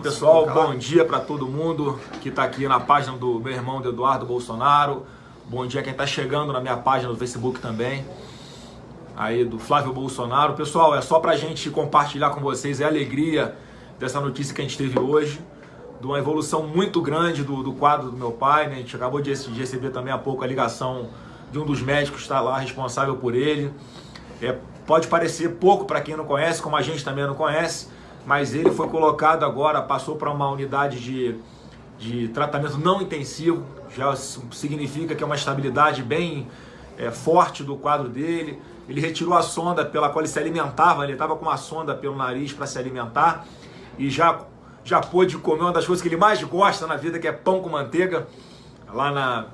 Pessoal, bom dia para todo mundo que está aqui na página do meu irmão do Eduardo Bolsonaro. Bom dia quem está chegando na minha página do Facebook também, aí do Flávio Bolsonaro. Pessoal, é só para a gente compartilhar com vocês a alegria dessa notícia que a gente teve hoje, de uma evolução muito grande do quadro do meu pai, né? A gente acabou de receber também há pouco a ligação de um dos médicos que está lá responsável por ele. Pode parecer pouco para quem não conhece, como a gente também não conhece, mas ele foi colocado agora, passou para uma unidade de tratamento não intensivo, já significa que é uma estabilidade bem forte do quadro dele. Ele retirou a sonda pela qual ele se alimentava, ele estava com uma sonda pelo nariz para se alimentar e já pôde comer uma das coisas que ele mais gosta na vida, que é pão com manteiga, lá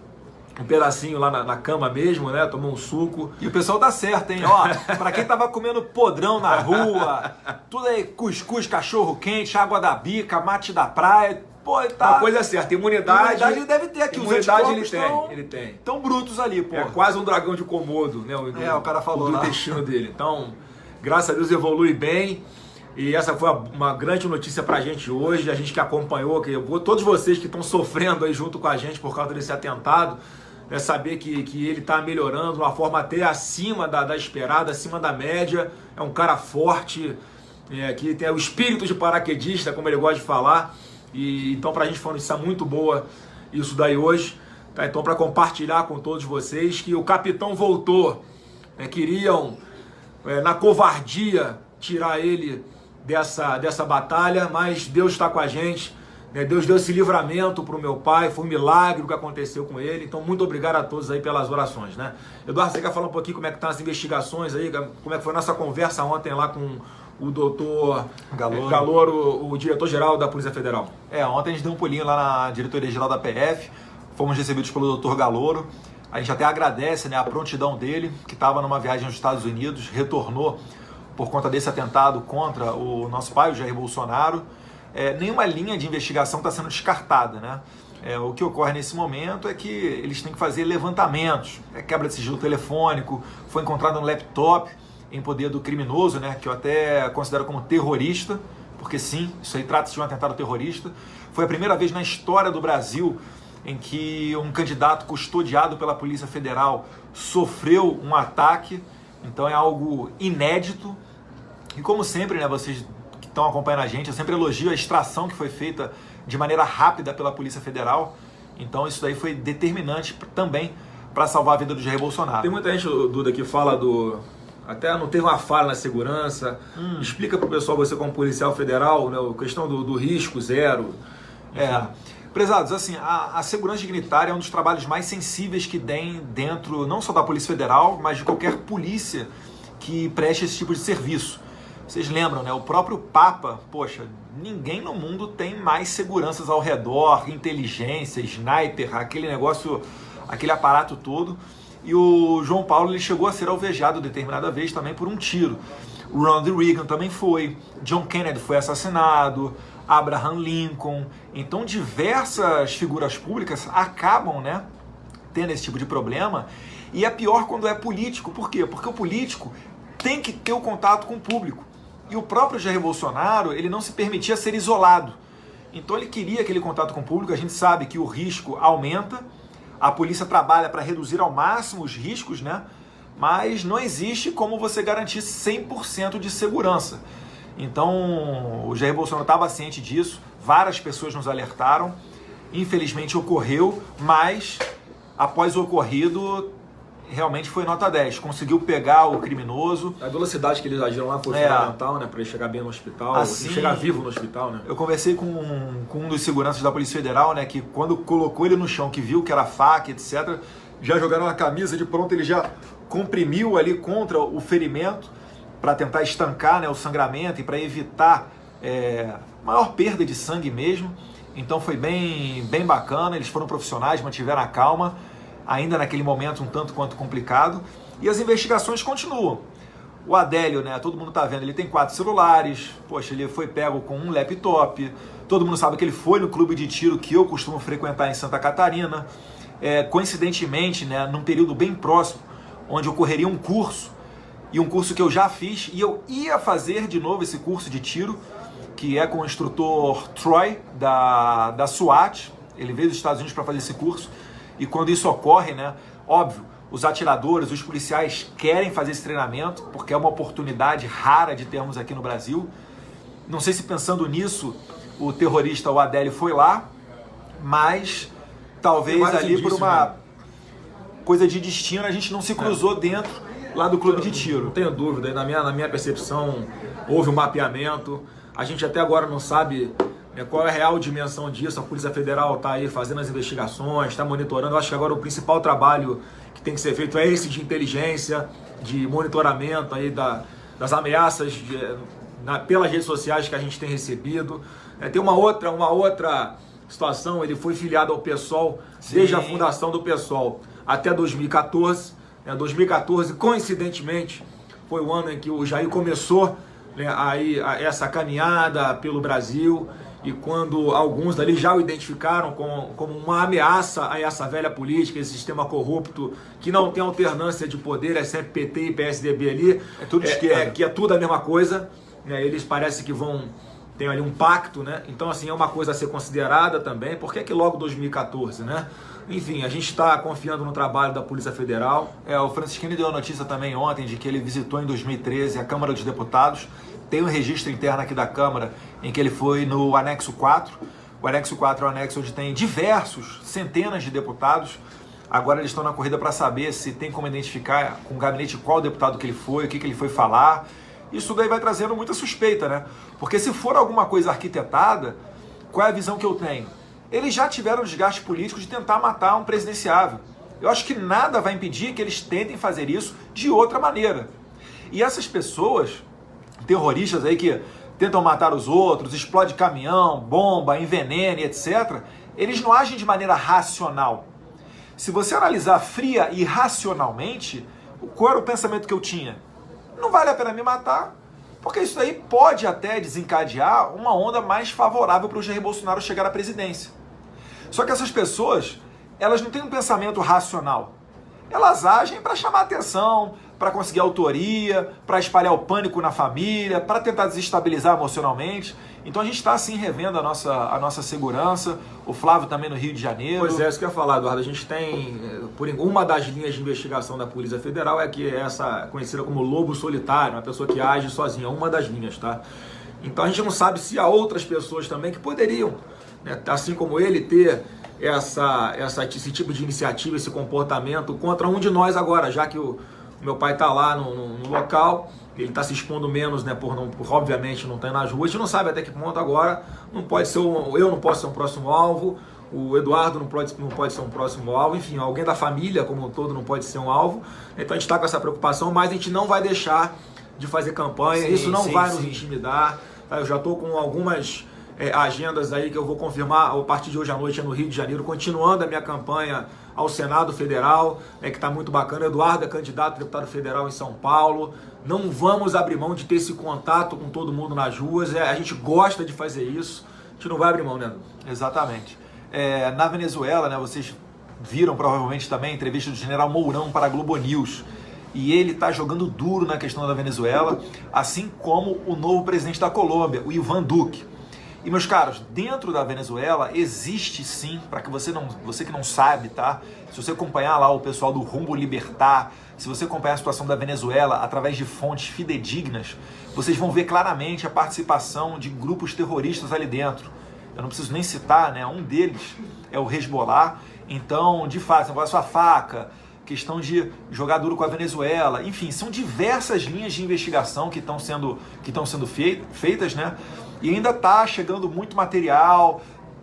um pedacinho lá na cama mesmo, né? Tomou um suco. E o pessoal tá certo, hein? Ó, pra quem tava comendo podrão na rua, tudo aí, cuscuz, cachorro quente, água da bica, mate da praia, pô, tá... Uma coisa é certa, imunidade ele deve ter aqui, imunidade os ele tem. Tão brutos ali, pô. É quase um dragão de Komodo, né? O cara falou do intestino dele. Então, graças a Deus evolui bem. E essa foi uma grande notícia pra gente hoje, a gente que acompanhou, todos vocês que estão sofrendo aí junto com a gente por causa desse atentado, saber que ele está melhorando de uma forma até acima da esperada, acima da média. É um cara forte, que tem o espírito de paraquedista, como ele gosta de falar. E então pra gente foi uma notícia muito boa isso daí hoje. Tá? Então para compartilhar com todos vocês que o capitão voltou. Queriam, na covardia, tirar ele dessa batalha, mas Deus está com a gente. Deus deu esse livramento para o meu pai, foi um milagre o que aconteceu com ele, então muito obrigado a todos aí pelas orações, né? Eduardo, você quer falar um pouquinho como é que estão as investigações aí, como é que foi a nossa conversa ontem lá com o doutor Galoro, o diretor-geral da Polícia Federal? Ontem a gente deu um pulinho lá na diretoria-geral da PF, fomos recebidos pelo doutor Galoro, a gente até agradece, né, a prontidão dele, que estava numa viagem aos Estados Unidos, retornou por conta desse atentado contra o nosso pai, o Jair Bolsonaro. Nenhuma linha de investigação está sendo descartada, né? O que ocorre nesse momento é que eles têm que fazer levantamentos, quebra de sigilo telefônico, foi encontrado um laptop em poder do criminoso, né? Que eu até considero como terrorista, porque sim, isso aí trata-se de um atentado terrorista. Foi a primeira vez na história do Brasil em que um candidato custodiado pela Polícia Federal sofreu um ataque, então é algo inédito. E como sempre, né, vocês estão acompanhando a gente, eu sempre elogio a extração que foi feita de maneira rápida pela Polícia Federal, então isso daí foi determinante também para salvar a vida do Jair Bolsonaro. Tem muita gente, Duda, que fala até não teve uma falha na segurança. Explica para o pessoal, você como policial federal, né, a questão do risco zero. Prezados, assim, a segurança dignitária é um dos trabalhos mais sensíveis que tem dentro, não só da Polícia Federal, mas de qualquer polícia que preste esse tipo de serviço. Vocês lembram, né? O próprio Papa, poxa, ninguém no mundo tem mais seguranças ao redor, inteligência, sniper, aquele negócio, aquele aparato todo. E o João Paulo, ele chegou a ser alvejado determinada vez também por um tiro. O Ronald Reagan também foi, John Kennedy foi assassinado, Abraham Lincoln. Então diversas figuras públicas acabam, né, tendo esse tipo de problema. E é pior quando é político. Por quê? Porque o político tem que ter o contato com o público. E o próprio Jair Bolsonaro, ele não se permitia ser isolado. Então ele queria aquele contato com o público. A gente sabe que o risco aumenta, a polícia trabalha para reduzir ao máximo os riscos, né? Mas não existe como você garantir 100% de segurança. Então o Jair Bolsonaro estava ciente disso, várias pessoas nos alertaram, infelizmente ocorreu, mas após o ocorrido, realmente foi nota 10, conseguiu pegar o criminoso. A velocidade que eles agiram lá foi fundamental, né, para ele chegar bem no hospital, assim, chegar vivo no hospital, né? Eu conversei com um dos seguranças da Polícia Federal, né, que quando colocou ele no chão, que viu que era faca, etc., já jogaram a camisa de pronto, ele já comprimiu ali contra o ferimento para tentar estancar, né, o sangramento e para evitar maior perda de sangue mesmo. Então foi bem bacana, eles foram profissionais, mantiveram a calma, ainda naquele momento um tanto quanto complicado, e as investigações continuam. O Adélio, né, todo mundo tá vendo, ele tem 4 celulares, poxa, ele foi pego com um laptop, todo mundo sabe que ele foi no clube de tiro que eu costumo frequentar em Santa Catarina, coincidentemente, né, num período bem próximo, onde ocorreria um curso, e um curso que eu já fiz, e eu ia fazer de novo esse curso de tiro, que é com o instrutor Troy, da SWAT. Ele veio dos Estados Unidos para fazer esse curso. E quando isso ocorre, né, óbvio, os atiradores, os policiais querem fazer esse treinamento, porque é uma oportunidade rara de termos aqui no Brasil. Não sei se pensando nisso, o terrorista, o Adélio, foi lá, mas talvez ali por uma coisa de destino a gente não se cruzou dentro lá do clube de tiro. Não tenho dúvida, na minha percepção houve um mapeamento, a gente até agora não sabe qual é a real dimensão disso. A Polícia Federal está aí fazendo as investigações, está monitorando. Eu acho que agora o principal trabalho que tem que ser feito é esse de inteligência, de monitoramento aí das ameaças pelas redes sociais que a gente tem recebido. Tem uma outra situação, ele foi filiado ao PSOL desde a fundação do PSOL até 2014. 2014, coincidentemente, foi o ano em que o Jair começou aí essa caminhada pelo Brasil, e quando alguns dali já o identificaram como uma ameaça a essa velha política, esse sistema corrupto que não tem alternância de poder, é sempre PT e PSDB ali, é tudo esquerda, que é tudo a mesma coisa, eles parecem que tem ali um pacto, então assim, é uma coisa a ser considerada também. Por que logo 2014, Enfim, a gente está confiando no trabalho da Polícia Federal. O Francisquini deu a notícia também ontem de que ele visitou em 2013 a Câmara dos Deputados. Tem um registro interno aqui da Câmara em que ele foi no anexo 4. O anexo 4 é um anexo onde tem centenas de deputados. Agora eles estão na corrida para saber se tem como identificar com o gabinete qual deputado que ele foi, o que ele foi falar. Isso daí vai trazendo muita suspeita, Porque se for alguma coisa arquitetada, qual é a visão que eu tenho? Eles já tiveram desgaste político de tentar matar um presidenciável. Eu acho que nada vai impedir que eles tentem fazer isso de outra maneira. E essas pessoas, terroristas aí que tentam matar os outros, explode caminhão, bomba, envenena, etc., eles não agem de maneira racional. Se você analisar fria e racionalmente, qual era o pensamento que eu tinha? Não vale a pena me matar, porque isso aí pode até desencadear uma onda mais favorável para o Jair Bolsonaro chegar à presidência. Só que essas pessoas, elas não têm um pensamento racional. Elas agem para chamar atenção, para conseguir autoria, para espalhar o pânico na família, para tentar desestabilizar emocionalmente. Então a gente está assim revendo a nossa segurança, o Flávio também no Rio de Janeiro. Pois é, isso que eu ia falar, Eduardo. A gente tem, uma das linhas de investigação da Polícia Federal é que essa conhecida como lobo solitário, uma pessoa que age sozinha, uma das linhas, tá? Então a gente não sabe se há outras pessoas também que poderiam, assim como ele, ter esse tipo de iniciativa, esse comportamento contra um de nós agora, já que o meu pai está lá no local, ele está se expondo menos, por obviamente não estar nas ruas. A gente não sabe até que ponto agora não pode ser eu não posso ser um próximo alvo, o Eduardo não pode ser um próximo alvo, enfim, alguém da família como um todo não pode ser um alvo. Então a gente está com essa preocupação, mas a gente não vai deixar de fazer campanha, isso não vai nos intimidar. Tá? Eu já estou com algumas agendas aí que eu vou confirmar a partir de hoje à noite no Rio de Janeiro, continuando a minha campanha ao Senado Federal, que está muito bacana. Eduardo é candidato a deputado federal em São Paulo. Não vamos abrir mão de ter esse contato com todo mundo nas ruas. A gente gosta de fazer isso. A gente não vai abrir mão, Exatamente. Na Venezuela, vocês viram provavelmente também a entrevista do general Mourão para a Globo News. E ele está jogando duro na questão da Venezuela, assim como o novo presidente da Colômbia, o Iván Duque. E, meus caros, dentro da Venezuela existe sim, para que você que não sabe, tá? Se você acompanhar lá o pessoal do Rumbo Libertar, se você acompanhar a situação da Venezuela através de fontes fidedignas, vocês vão ver claramente a participação de grupos terroristas ali dentro. Eu não preciso nem citar, um deles é o Hezbollah. Então, de fato, negócio a faca, questão de jogar duro com a Venezuela, enfim, são diversas linhas de investigação que estão sendo feitas, E ainda está chegando muito material,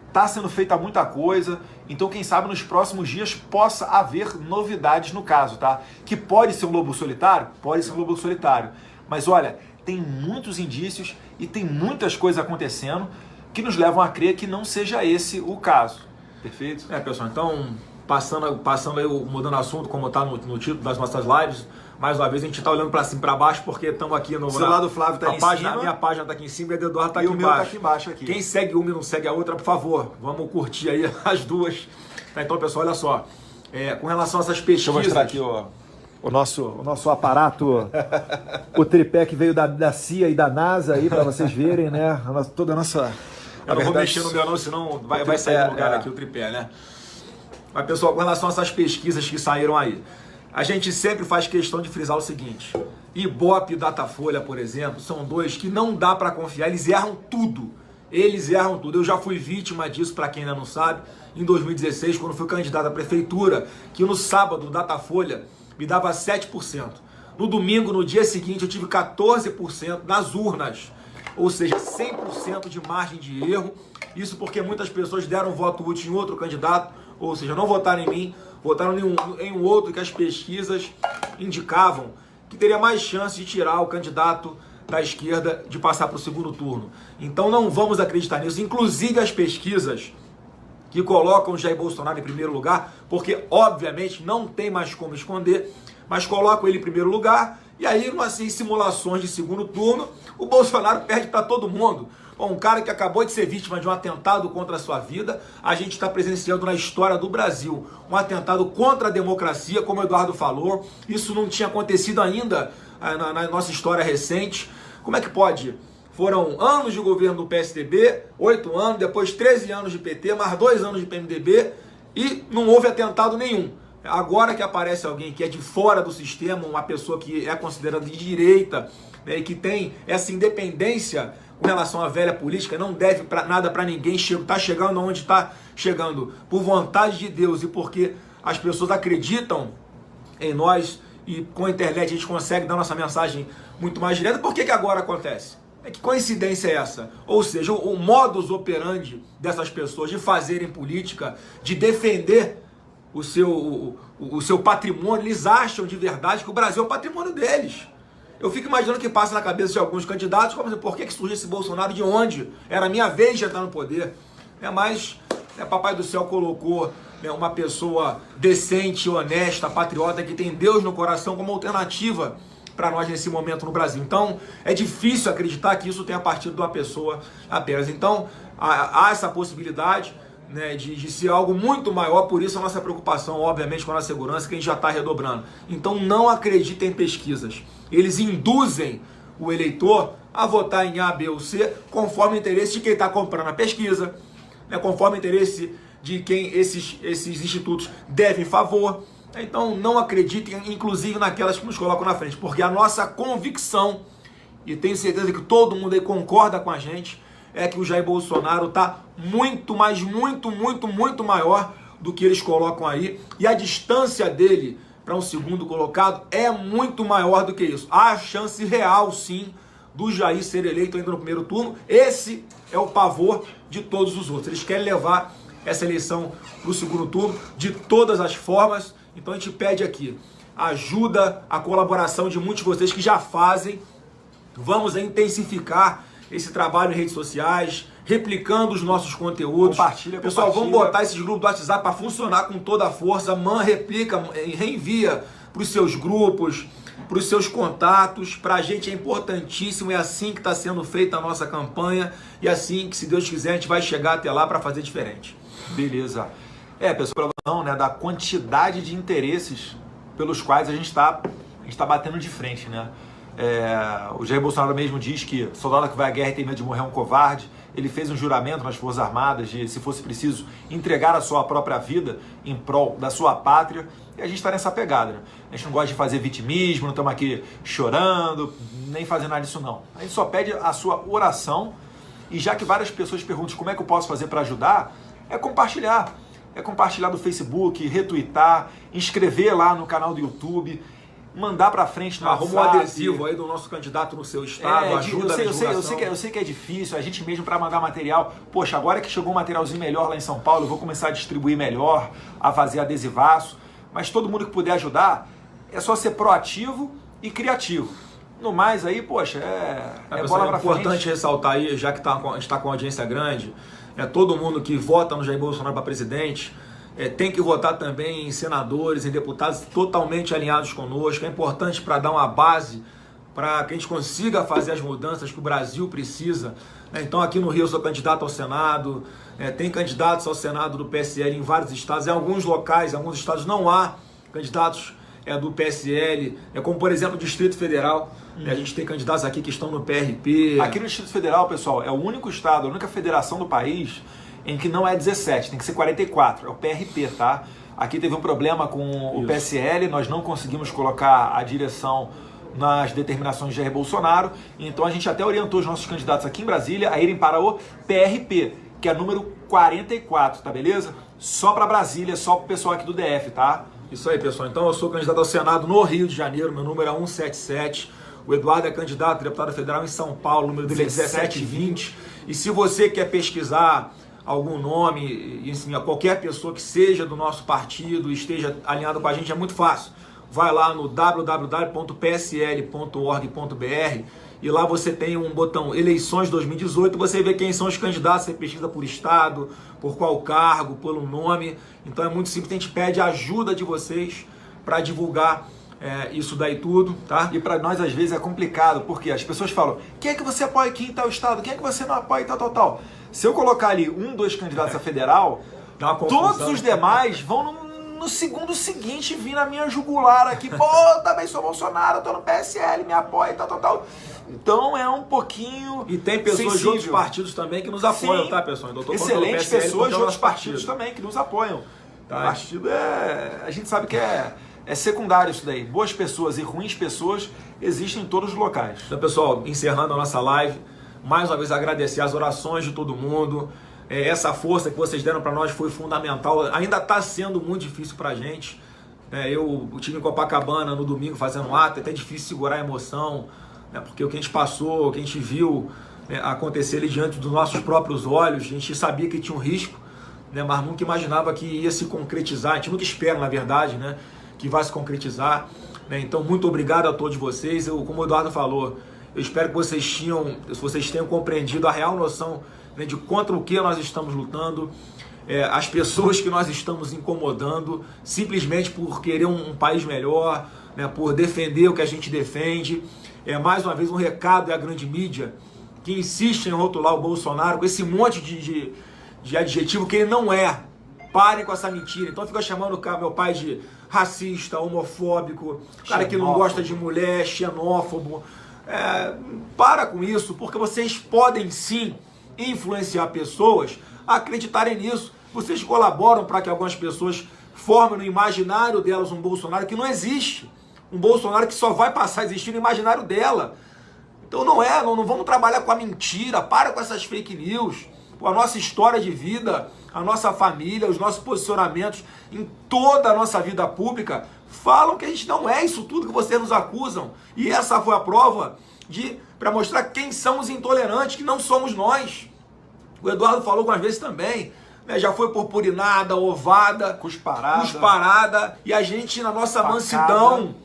está sendo feita muita coisa. Então, quem sabe nos próximos dias possa haver novidades no caso, tá? Que pode ser um lobo solitário? Pode ser um lobo solitário. Mas olha, tem muitos indícios e tem muitas coisas acontecendo que nos levam a crer que não seja esse o caso. Perfeito? Pessoal, então, passando aí, mudando o assunto, como está no título das nossas lives, mais uma vez a gente está olhando para cima e para baixo, porque estamos aqui no... O celular do Flávio está em cima. A minha página está aqui em cima e a do Eduardo está aqui embaixo. E o meu está aqui embaixo. Aqui. Quem segue uma e não segue a outra, por favor, vamos curtir aí as duas. Então, pessoal, olha só. Com relação a essas pesquisas... Deixa eu mostrar aqui, o nosso aparato, o tripé que veio da CIA e da NASA aí, para vocês verem, né? Toda a nossa... Eu não vou mexer no meu não, senão vai sair do lugar aqui o tripé, né? Mas, pessoal, com relação a essas pesquisas que saíram aí, a gente sempre faz questão de frisar o seguinte: Ibope e Datafolha, por exemplo, são dois que não dá para confiar, eles erram tudo. Eles erram tudo. Eu já fui vítima disso, para quem ainda não sabe, em 2016, quando fui candidato à prefeitura, que no sábado o Datafolha me dava 7%. No domingo, no dia seguinte, eu tive 14% nas urnas. Ou seja, 100% de margem de erro. Isso porque muitas pessoas deram voto útil em outro candidato, ou seja, não votaram em mim, votaram em um outro que as pesquisas indicavam que teria mais chance de tirar o candidato da esquerda de passar para o segundo turno. Então não vamos acreditar nisso. Inclusive as pesquisas que colocam o Jair Bolsonaro em primeiro lugar, porque obviamente não tem mais como esconder, mas colocam ele em primeiro lugar, e aí em simulações de segundo turno, o Bolsonaro perde para todo mundo. Bom, um cara que acabou de ser vítima de um atentado contra a sua vida, a gente está presenciando na história do Brasil um atentado contra a democracia, como o Eduardo falou. Isso não tinha acontecido ainda na nossa história recente. Como é que pode? Foram anos de governo do PSDB, 8 anos, depois 13 anos de PT, mais 2 anos de PMDB, e não houve atentado nenhum. Agora que aparece alguém que é de fora do sistema, uma pessoa que é considerada de direita, né, e que tem essa independência com relação à velha política, não deve nada para ninguém, está chegando onde está chegando por vontade de Deus e porque as pessoas acreditam em nós, e com a internet a gente consegue dar nossa mensagem muito mais direta. Por que agora acontece? Que coincidência é essa? Ou seja, o modus operandi dessas pessoas de fazerem política, de defender o seu patrimônio, eles acham de verdade que o Brasil é o patrimônio deles. Eu fico imaginando o que passa na cabeça de alguns candidatos, como assim, por que surge esse Bolsonaro, de onde? Era a minha vez de entrar no poder. Mas Papai do Céu colocou uma pessoa decente, honesta, patriota, que tem Deus no coração como alternativa para nós nesse momento no Brasil. Então, é difícil acreditar que isso tenha partido de uma pessoa apenas. Então, há essa possibilidade, né, de ser algo muito maior, por isso a nossa preocupação, obviamente, com a nossa segurança, que a gente já está redobrando. Então, não acreditem em pesquisas. Eles induzem o eleitor a votar em A, B ou C, conforme o interesse de quem está comprando a pesquisa, né, conforme o interesse de quem esses institutos devem favor. Então não acreditem, inclusive, naquelas que nos colocam na frente, porque a nossa convicção, e tenho certeza que todo mundo aí concorda com a gente, é que o Jair Bolsonaro está muito, mas muito maior do que eles colocam aí, e a distância dele para um segundo colocado é muito maior do que isso. Há a chance real, sim, do Jair ser eleito ainda no primeiro turno. Esse é o pavor de todos os outros. Eles querem levar essa eleição para o segundo turno de todas as formas. Então a gente pede aqui ajuda, a colaboração de muitos de vocês que já fazem. Vamos intensificar esse trabalho em redes sociais, replicando os nossos conteúdos. Pessoal, vamos botar esses grupos do WhatsApp para funcionar com toda a força. Replica, reenvia para os seus grupos, para os seus contatos. Para a gente é importantíssimo, é assim que está sendo feita a nossa campanha, e assim que, se Deus quiser, a gente vai chegar até lá para fazer diferente. Beleza. Pessoal, não, né, da quantidade de interesses pelos quais a gente está batendo de frente, né? O Jair Bolsonaro mesmo diz que soldado que vai à guerra e tem medo de morrer é um covarde. Ele fez um juramento nas Forças Armadas de, se fosse preciso, entregar a sua própria vida em prol da sua pátria. E a gente está nessa pegada, né? A gente não gosta de fazer vitimismo, não estamos aqui chorando, nem fazendo nada disso não. A gente só pede a sua oração, e já que várias pessoas perguntam como é que eu posso fazer para ajudar, é compartilhar. É compartilhar no Facebook, retweetar, inscrever lá no canal do YouTube, mandar pra frente no WhatsApp. Arruma um adesivo aí do nosso candidato no seu estado, ajuda na divulgação. Eu sei que é difícil, a gente mesmo para mandar material. Poxa, agora que chegou um materialzinho melhor lá em São Paulo, eu vou começar a distribuir melhor, a fazer adesivaço. Mas todo mundo que puder ajudar, é só ser proativo e criativo. No mais aí, poxa, bola pra frente. É importante ressaltar aí, já que a gente está com uma audiência grande, todo mundo que vota no Jair Bolsonaro para presidente, tem que votar também em senadores, em deputados totalmente alinhados conosco. É importante para dar uma base para que a gente consiga fazer as mudanças que o Brasil precisa. Então aqui no Rio eu sou candidato ao Senado, tem candidatos ao Senado do PSL em vários estados. Em alguns locais, em alguns estados não há candidatos do PSL, como por exemplo o Distrito Federal. A gente tem candidatos aqui que estão no PRP. Aqui no Distrito Federal, pessoal, é o único estado, a única federação do país em que não é 17, tem que ser 44, é o PRP, tá? Aqui teve um problema com o PSL, nós não conseguimos colocar a direção nas determinações de Jair Bolsonaro, então a gente até orientou os nossos candidatos aqui em Brasília a irem para o PRP, que é número 44, tá beleza? Só para Brasília, só para o pessoal aqui do DF, tá? Isso aí, pessoal. Então eu sou candidato ao Senado no Rio de Janeiro, meu número é 177. O Eduardo é candidato a deputado federal em São Paulo, o número dele é 1720. E se você quer pesquisar algum nome, enfim, qualquer pessoa que seja do nosso partido, esteja alinhado com a gente, é muito fácil. Vai lá no www.psl.org.br e lá você tem um botão Eleições 2018, você vê quem são os candidatos, você pesquisa por estado, por qual cargo, pelo nome. Então é muito simples, a gente pede a ajuda de vocês para divulgar isso daí tudo, tá? E para nós às vezes é complicado, porque as pessoas falam, quem é que você apoia aqui em tal estado, quem é que você não apoia em tal. Se eu colocar ali 2 candidatos a federal, todos os demais vão no segundo seguinte vir na minha jugular aqui, pô, também sou Bolsonaro, tô no PSL, me apoia e tal. Então é um pouquinho E tem pessoas sensível. de outros partidos também que nos apoiam, tá, pessoal? Excelentes pessoas de outros partidos também que nos apoiam. Tá? O partido a gente sabe que é secundário isso daí. Boas pessoas e ruins pessoas existem em todos os locais. Então, pessoal, encerrando a nossa live, mais uma vez agradecer as orações de todo mundo. Essa força que vocês deram para nós foi fundamental. Ainda está sendo muito difícil para a gente. Eu estive em Copacabana no domingo fazendo um ato, é até difícil segurar a emoção, porque o que a gente passou, o que a gente viu acontecer ali diante dos nossos próprios olhos, a gente sabia que tinha um risco, mas nunca imaginava que ia se concretizar. A gente nunca espera, na verdade, que vai se concretizar. Então, muito obrigado a todos vocês. Como o Eduardo falou, eu espero que vocês tenham compreendido a real noção de contra o que nós estamos lutando, as pessoas que nós estamos incomodando, simplesmente por querer um país melhor, por defender o que a gente defende. Mais uma vez um recado à grande mídia, que insiste em rotular o Bolsonaro com esse monte de adjetivo que ele não é. Parem com essa mentira. Então fica chamando o meu pai de racista, homofóbico, cara que não gosta de mulher, xenófobo. Para com isso, porque vocês podem sim influenciar pessoas a acreditarem nisso. Vocês colaboram para que algumas pessoas formem no imaginário delas um Bolsonaro que não existe. Um Bolsonaro que só vai passar a existir no imaginário dela. Então não vamos trabalhar com a mentira, para com essas fake news. A nossa história de vida, a nossa família, os nossos posicionamentos em toda a nossa vida pública falam que a gente não é isso tudo que vocês nos acusam. E essa foi a prova para mostrar quem são os intolerantes, que não somos nós. O Eduardo falou algumas vezes também, já foi purpurinada, ovada, cusparada, e a gente na nossa mansidão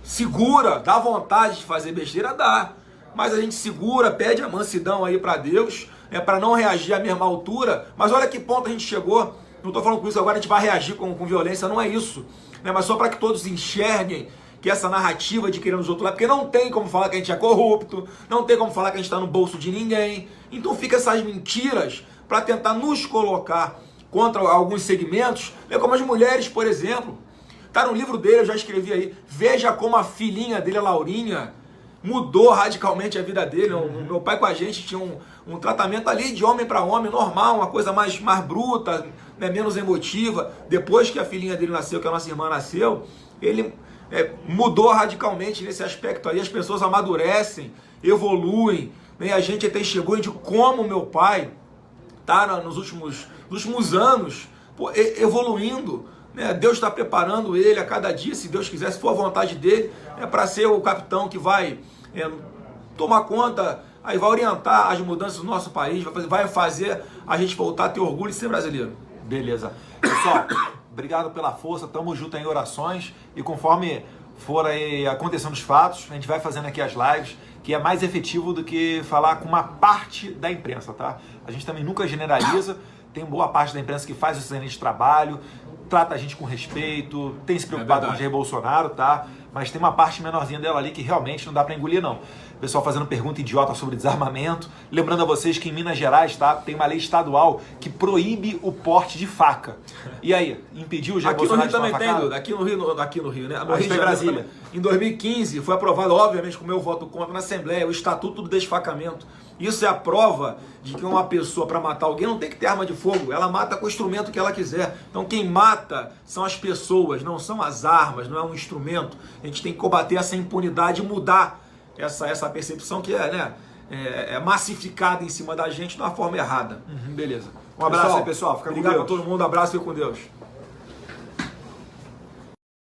segura, dá vontade de fazer besteira, dá. Mas a gente segura, pede a mansidão aí para Deus, para não reagir à mesma altura. Mas olha que ponto a gente chegou. Não estou falando com isso agora, a gente vai reagir com violência, não é isso. Mas só para que todos enxerguem que essa narrativa de querer nos rotular, porque não tem como falar que a gente é corrupto, não tem como falar que a gente está no bolso de ninguém. Então fica essas mentiras para tentar nos colocar contra alguns segmentos, como as mulheres, por exemplo. Tá no livro dele, eu já escrevi aí, veja como a filhinha dele, a Laurinha, mudou radicalmente a vida dele. Meu pai com a gente tinha um tratamento ali de homem para homem, normal, uma coisa mais bruta, menos emotiva. Depois que a filhinha dele nasceu, que a nossa irmã nasceu, ele mudou radicalmente nesse aspecto aí. As pessoas amadurecem, evoluem, a gente tem testemunho de como meu pai está nos últimos anos evoluindo. Deus está preparando ele a cada dia, se Deus quiser, se for a vontade dele, para ser o capitão que vai tomar conta, aí vai orientar as mudanças do nosso país, vai fazer a gente voltar a ter orgulho de ser brasileiro. Beleza. Pessoal, obrigado pela força, tamo junto em orações, e conforme for aí acontecendo os fatos, a gente vai fazendo aqui as lives, que é mais efetivo do que falar com uma parte da imprensa, tá? A gente também nunca generaliza. tem boa parte da imprensa que faz o excelente trabalho, trata a gente com respeito, tem se preocupado com o Jair Bolsonaro, tá? Mas tem uma parte menorzinha dela ali que realmente não dá para engolir, não. O pessoal fazendo pergunta idiota sobre desarmamento. Lembrando a vocês que em Minas Gerais, tá, tem uma lei estadual que proíbe o porte de faca. E aí, impediu o Jair Bolsonaro de tomar facada? Aqui no Rio também tem, aqui no Rio, né? No Rio de Brasília. Em 2015 foi aprovado, obviamente, com o meu voto contra na Assembleia, o Estatuto do Desfacamento. Isso é a prova de que uma pessoa, para matar alguém, não tem que ter arma de fogo. Ela mata com o instrumento que ela quiser. Então quem mata são as pessoas, não são as armas, não é um instrumento. A gente tem que combater essa impunidade e mudar essa percepção que é massificada em cima da gente de uma forma errada. Beleza. Um abraço aí, pessoal. Fica com Deus. Obrigado a todo mundo. Abraço e fica com Deus.